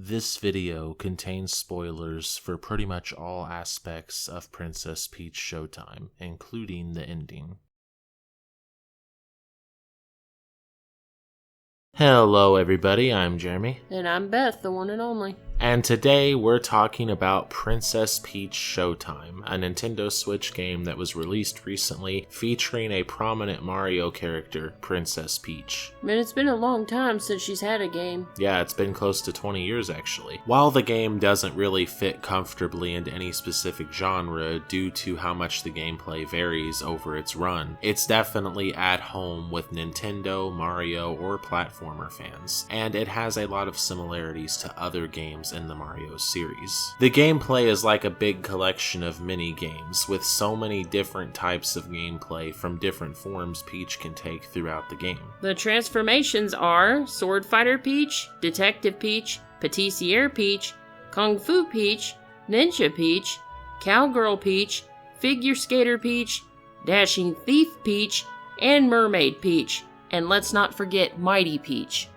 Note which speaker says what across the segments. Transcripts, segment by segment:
Speaker 1: This video contains spoilers for pretty much all aspects of Princess Peach Showtime, including the ending. Hello everybody, I'm Jeremy.
Speaker 2: And I'm Beth, the one and only.
Speaker 1: And today we're talking about Princess Peach Showtime, a Nintendo Switch game that was released recently featuring a prominent Mario character, Princess Peach.
Speaker 2: Man, it's been a long time since she's had a game.
Speaker 1: Yeah, it's been close to 20 years actually. While the game doesn't really fit comfortably into any specific genre due to how much the gameplay varies over its run, it's definitely at home with Nintendo, Mario, or platformer fans, and it has a lot of similarities to other games in the Mario series. The gameplay is like a big collection of mini games with so many different types of gameplay from different forms Peach can take throughout the game.
Speaker 2: The transformations are Sword Fighter Peach, Detective Peach, Patissiere Peach, Kung Fu Peach, Ninja Peach, Cowgirl Peach, Figure Skater Peach, Dashing Thief Peach, and Mermaid Peach. And let's not forget Mighty Peach.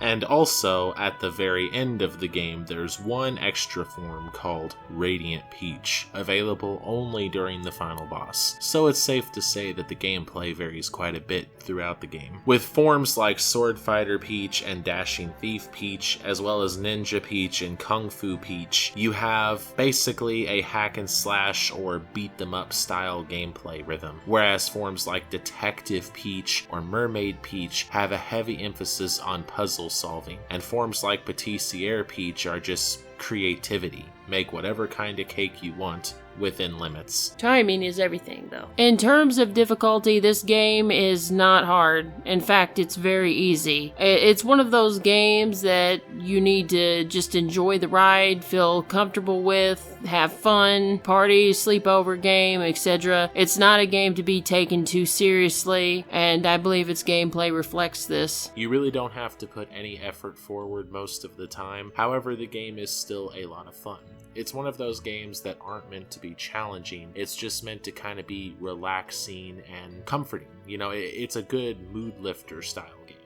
Speaker 1: And also, at the very end of the game, there's one extra form called Radiant Peach, available only during the final boss. So it's safe to say that the gameplay varies quite a bit throughout the game. With forms like Sword Fighter Peach and Dashing Thief Peach, as well as Ninja Peach and Kung Fu Peach, you have basically a hack and slash or beat them up style gameplay rhythm. Whereas forms like Detective Peach or Mermaid Peach have a heavy emphasis on puzzle solving, and forms like Patissiere Peach are just creativity. Make whatever kind of cake you want within limits.
Speaker 2: Timing is everything, though. In terms of difficulty, this game is not hard. In fact, it's very easy. It's one of those games that you need to just enjoy the ride, feel comfortable with, have fun, party, sleepover game, etc. It's not a game to be taken too seriously, and I believe its gameplay reflects this.
Speaker 1: You really don't have to put any effort forward most of the time. However, the game is still a lot of fun. It's one of those games that aren't meant to be challenging. It's just meant to kind of be relaxing and comforting. You know, it's a good mood lifter style game.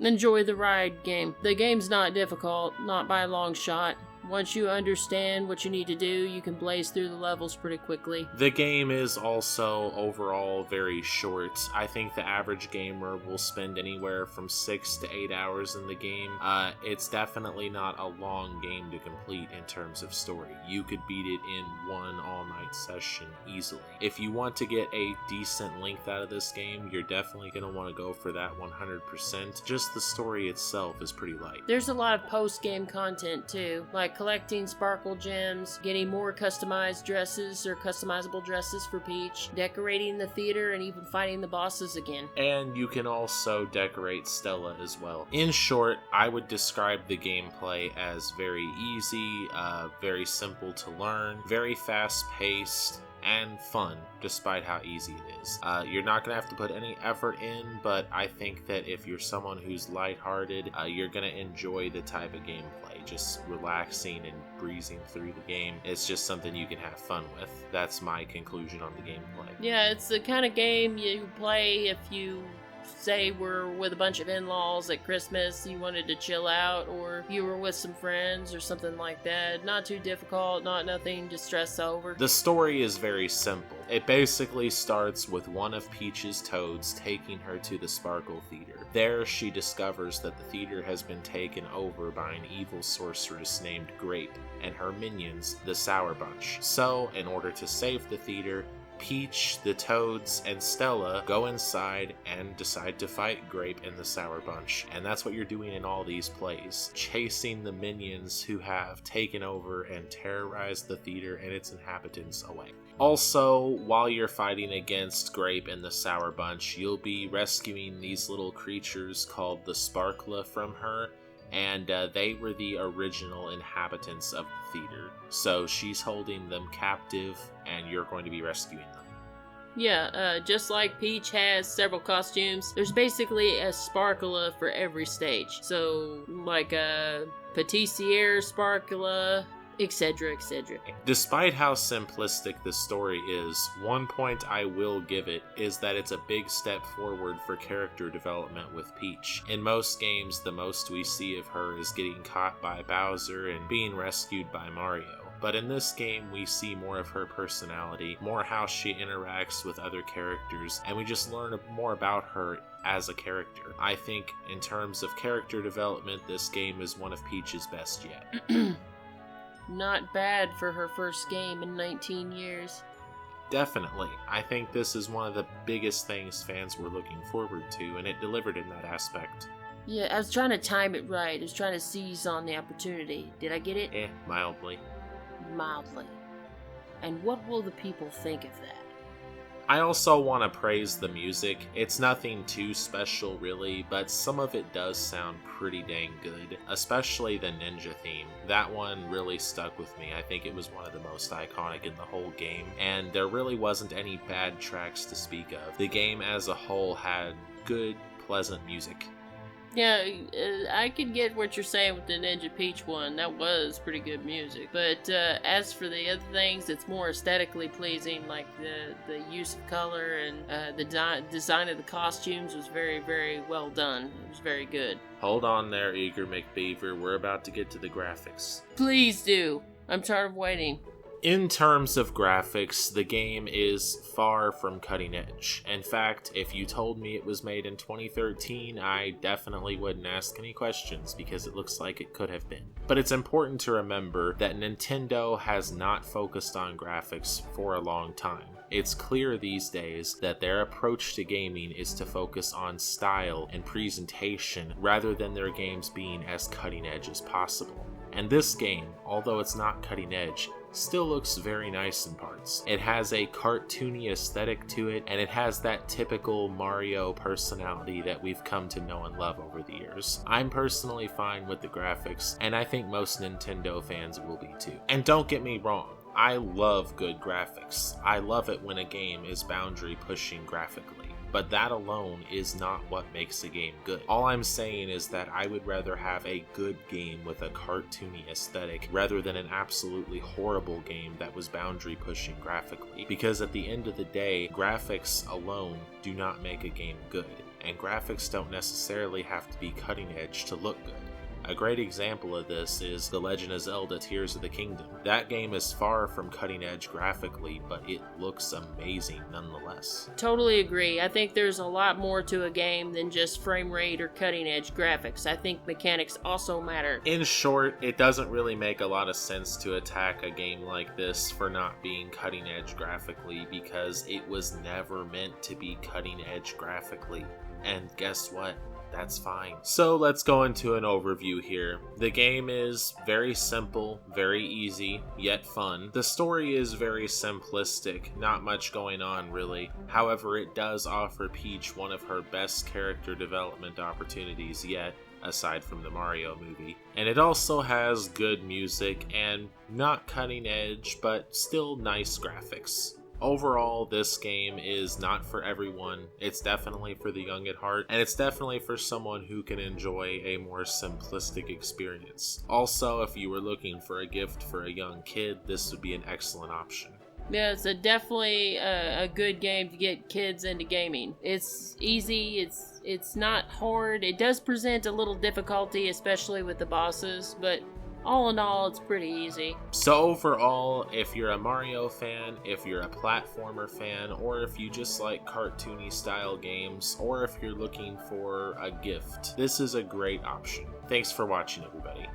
Speaker 2: Enjoy the ride game. The game's not difficult, not by a long shot. Once you understand what you need to do, you can blaze through the levels pretty quickly.
Speaker 1: The game is also overall very short. I think the average gamer will spend anywhere from 6 to 8 hours in the game. It's definitely not a long game to complete in terms of story. You could beat it in one all-night session easily. If you want to get a decent length out of this game, you're definitely going to want to go for that 100%. Just the story itself is pretty light.
Speaker 2: There's a lot of post-game content too, like collecting sparkle gems, getting more customized dresses or customizable dresses for Peach, decorating the theater, and even fighting the bosses again.
Speaker 1: And you can also decorate Stella as well. In short, I would describe the gameplay as very easy, very simple to learn, very fast-paced, and fun, despite how easy it is. You're not going to have to put any effort in, but I think that if you're someone who's lighthearted, you're going to enjoy the type of gameplay. Just relaxing and breezing through the game. It's just something you can have fun with. That's my conclusion on the gameplay.
Speaker 2: Yeah, it's the kind of game you play if you say were with a bunch of in-laws at Christmas, you wanted to chill out, or you were with some friends or something like that. Not too difficult, nothing to stress over.
Speaker 1: The story is very simple. It basically starts with one of Peach's toads taking her to the Sparkle Theater. There she discovers that the theater has been taken over by an evil sorceress named Grape and her minions, the Sour Bunch. So, in order to save the theater, Peach, the Toads, and Stella go inside and decide to fight Grape and the Sour Bunch. And that's what you're doing in all these plays. Chasing the minions who have taken over and terrorized the theater and its inhabitants away. Also, while you're fighting against Grape and the Sour Bunch, you'll be rescuing these little creatures called the Sparkla from her. And they were the original inhabitants of the theater. So she's holding them captive, and you're going to be rescuing them.
Speaker 2: Yeah, just like Peach has several costumes, there's basically a Sparkla for every stage. So, like a Patissiere Sparkla, etc., etc.
Speaker 1: Despite how simplistic the story is, one point I will give it is that it's a big step forward for character development with Peach. In most games, the most we see of her is getting caught by Bowser and being rescued by Mario. But in this game, we see more of her personality, more how she interacts with other characters, and we just learn more about her as a character. I think, in terms of character development, this game is one of Peach's best yet.
Speaker 2: Not bad for her first game in 19 years.
Speaker 1: Definitely. I think this is one of the biggest things fans were looking forward to, and it delivered in that aspect.
Speaker 2: Yeah, I was trying to time it right. I was trying to seize on the opportunity. Did I get it?
Speaker 1: Mildly.
Speaker 2: Mildly. And what will the people think of that?
Speaker 1: I also want to praise the music. It's nothing too special really, but some of it does sound pretty dang good, especially the ninja theme. That one really stuck with me. I think it was one of the most iconic in the whole game, and there really wasn't any bad tracks to speak of. The game as a whole had good, pleasant music.
Speaker 2: Yeah, I can get what you're saying with the Ninja Peach one. That was pretty good music. But as for the other things, it's more aesthetically pleasing, like the use of color and the design of the costumes was very, very well done. It was very good.
Speaker 1: Hold on there, Eager McBeaver. We're about to get to the graphics.
Speaker 2: Please do. I'm tired of waiting.
Speaker 1: In terms of graphics, the game is far from cutting edge. In fact, if you told me it was made in 2013, I definitely wouldn't ask any questions because it looks like it could have been. But it's important to remember that Nintendo has not focused on graphics for a long time. It's clear these days that their approach to gaming is to focus on style and presentation rather than their games being as cutting edge as possible. And this game, although it's not cutting edge, still looks very nice in parts. It has a cartoony aesthetic to it, and it has that typical Mario personality that we've come to know and love over the years. I'm personally fine with the graphics, and I think most Nintendo fans will be too. And don't get me wrong, I love good graphics. I love it when a game is boundary pushing graphically. But that alone is not what makes a game good. All I'm saying is that I would rather have a good game with a cartoony aesthetic rather than an absolutely horrible game that was boundary pushing graphically. Because at the end of the day, graphics alone do not make a game good, and graphics don't necessarily have to be cutting edge to look good. A great example of this is The Legend of Zelda Tears of the Kingdom. That game is far from cutting edge graphically, but it looks amazing nonetheless.
Speaker 2: Totally agree. I think there's a lot more to a game than just frame rate or cutting edge graphics. I think mechanics also matter.
Speaker 1: In short, it doesn't really make a lot of sense to attack a game like this for not being cutting edge graphically because it was never meant to be cutting edge graphically. And guess what? That's fine. So let's go into an overview here. The game is very simple, very easy, yet fun. The story is very simplistic, not much going on really. However, it does offer Peach one of her best character development opportunities yet, aside from the Mario movie. And it also has good music and not cutting edge, but still nice graphics. Overall, this game is not for everyone. It's definitely for the young at heart, and it's definitely for someone who can enjoy a more simplistic experience. Also, if you were looking for a gift for a young kid, this would be an excellent option.
Speaker 2: Yeah, it's definitely a good game to get kids into gaming. It's easy, it's not hard. It does present a little difficulty, especially with the bosses, but all in all, it's pretty easy.
Speaker 1: So overall, if you're a Mario fan, if you're a platformer fan, or if you just like cartoony style games, or if you're looking for a gift, this is a great option. Thanks for watching, everybody.